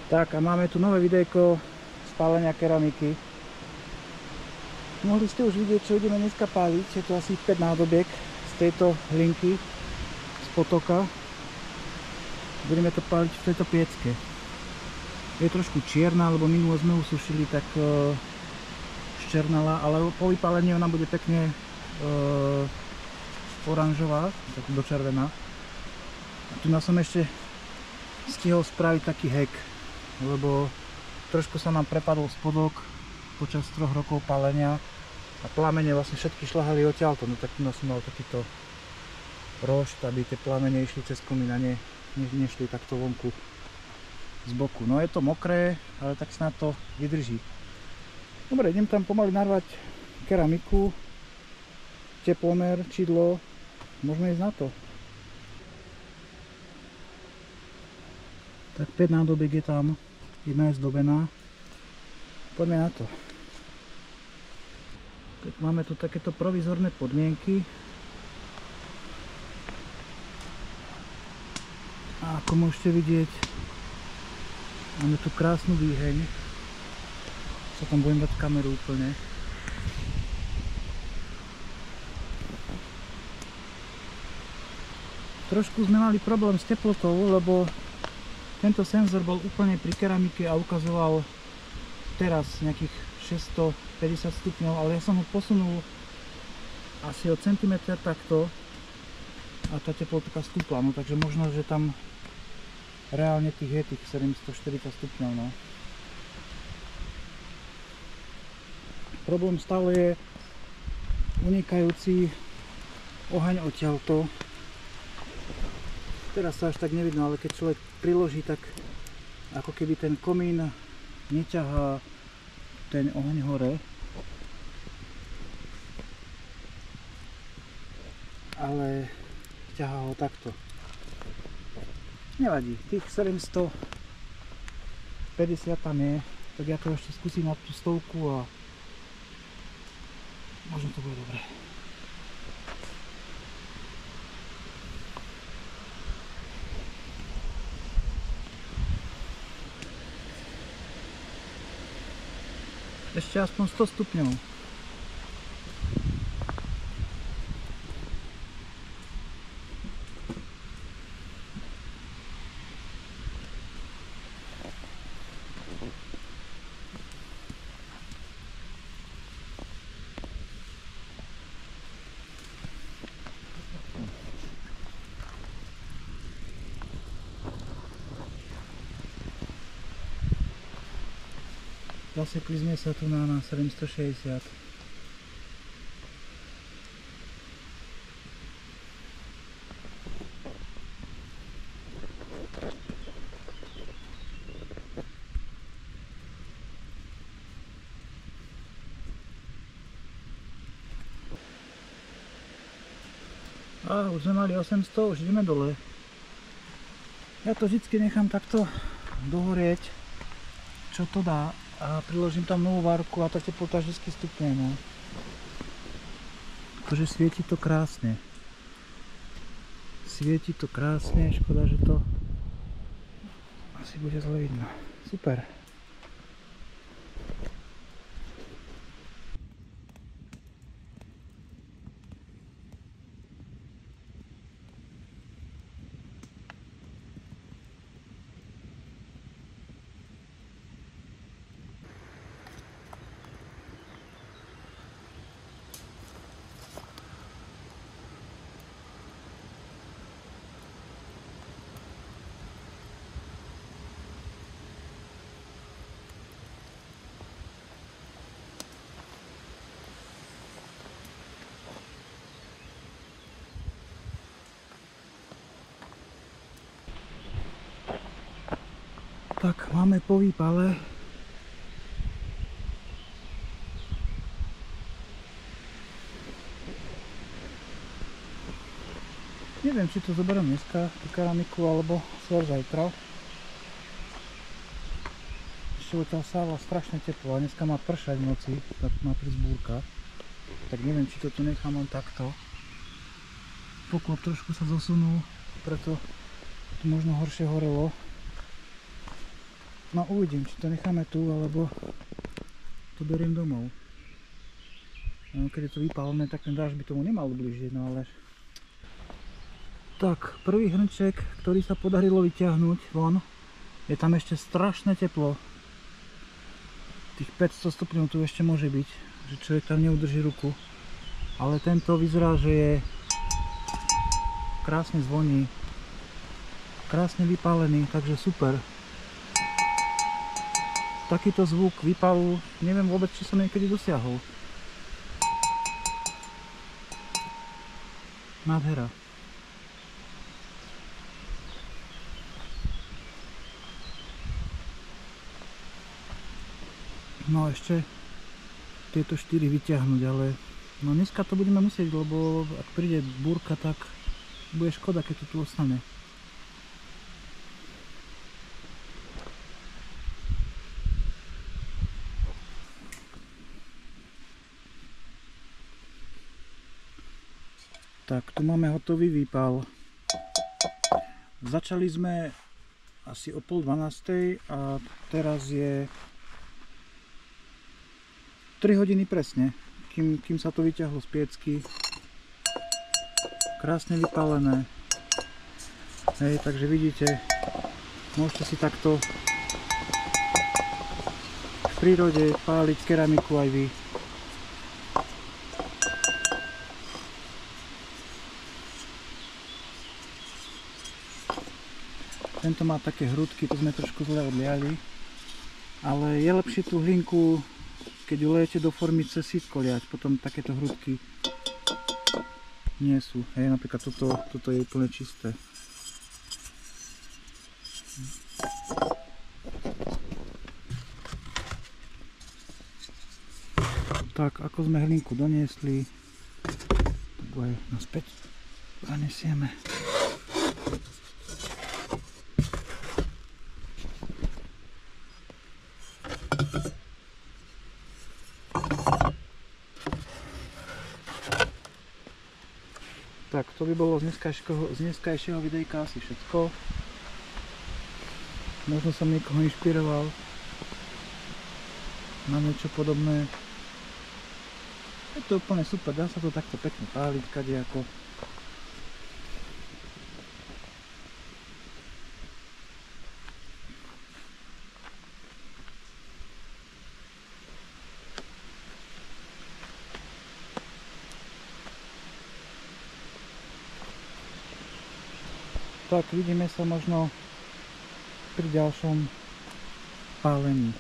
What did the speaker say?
Tak a máme tu nové videjko spálenia keramiky. Mohli ste už vidieť, čo ideme dneska páliť. Je to asi 5 nádobiek z tejto linky, z potoka. Budeme to páliť v tejto piecke. Je trošku čierna, lebo minulo sme usušili, tak ščernala, ale po vypálení ona bude pekne oranžová, tak do červená. A tu som ešte stihol spraviť taký hek, lebo trošku sa nám prepadol spodok počas 3 rokov pálenia a plamene vlastne všetky šľahali odtiaľto, no tak tu som mal takýto rošt, aby tie plamene išli cez komín a nešli takto vonku z boku. No je to mokré, ale tak snad to vydrží. Dobre, idem tam pomaly narvať keramiku, teplomer, čidlo, môžeme ísť na to. Tak 5 nádobiek je tam, jedna je zdobená. Poďme na to. Tak máme tu takéto provizorné podmienky. A ako môžete vidieť, máme tu krásnu výheň. Sa tam budem dať kameru úplne. Trošku sme mali problém s teplotou, lebo tento senzor bol úplne pri keramike a ukazoval teraz nejakých 650 stupňov, ale ja som ho posunul asi o centimetr takto a tá teplotka stúpla, no takže možno, že tam reálne je tých 740 stupňov, no. Problém stále je unikajúci oheň odtiaľto. Teraz sa až tak nevidno, ale keď človek priloží, tak ako keby ten komín neťahá ten oheň hore. Ale ťahá ho takto. Nevadí, tých 750 tam je, tak ja to ešte skúsim na tú 100 a možno to bude dobré. Ešte aspoň 100 stupňov. Zasekli sme sa tu na 760. A už sme mali 800, už ideme dole. Ja to vždycky nechám takto dohorieť, čo to dá. A priložím tam novú várku a tá teplota vždy stupne, no. Takže svieti to krásne. Svieti to krásne, škoda, že to asi bude zle vidno. Super. Tak máme po výpale. Neviem, či to zoberiem dneska, tú keramiku, alebo skôr zajtra. Ešte odtiaľ sáva strašne teplo a dneska má pršať v noci, tak má prísť búrka. Tak neviem, či to tu nechám len takto. Poklop trošku sa zosunul, preto tu možno horšie horelo. No uvidím, či to necháme tu, alebo to beriem domov. No, keď je to vypálené, tak ten dážď by tomu nemal ublížiť, no ale... Tak, prvý hrnček, ktorý sa podarilo vyťahnuť von, je tam ešte strašné teplo. Tých 500 stupňov tu ešte môže byť, že človek tam neudrží ruku. Ale tento vyzerá, že je krásne zvoní, krásne vypálený, takže super. Takýto zvuk vypalu, neviem vôbec, či som niekedy dosiahol. Nádhera. No ešte tieto 4 vyťahnuť, ale no dneska to budeme musieť, lebo ak príde búrka, tak bude škoda, keď to tu ostane. Tak, tu máme hotový výpal. Začali sme asi o 11:30 a teraz je 3 hodiny presne, kým sa to vyťahlo z piecky. Krásne vypálené. Hej, takže vidíte, môžete si takto v prírode páliť keramiku aj vy. Tento má také hrudky, to sme trošku zle odliali, ale je lepšie tú hlinku, keď ju lejete do formice, sítko liať, potom takéto hrudky nie sú. Hej, napríklad toto je úplne čisté. Tak, ako sme hlinku doniesli, tak aj naspäť zanesieme. Tak, to by bolo z dneskajšieho videjka asi všetko. Možno som niekoho inšpiroval na niečo podobné. Je to úplne super, dá sa to takto pekne páliť kadejako. Tak vidíme sa možno pri ďalšom pálení.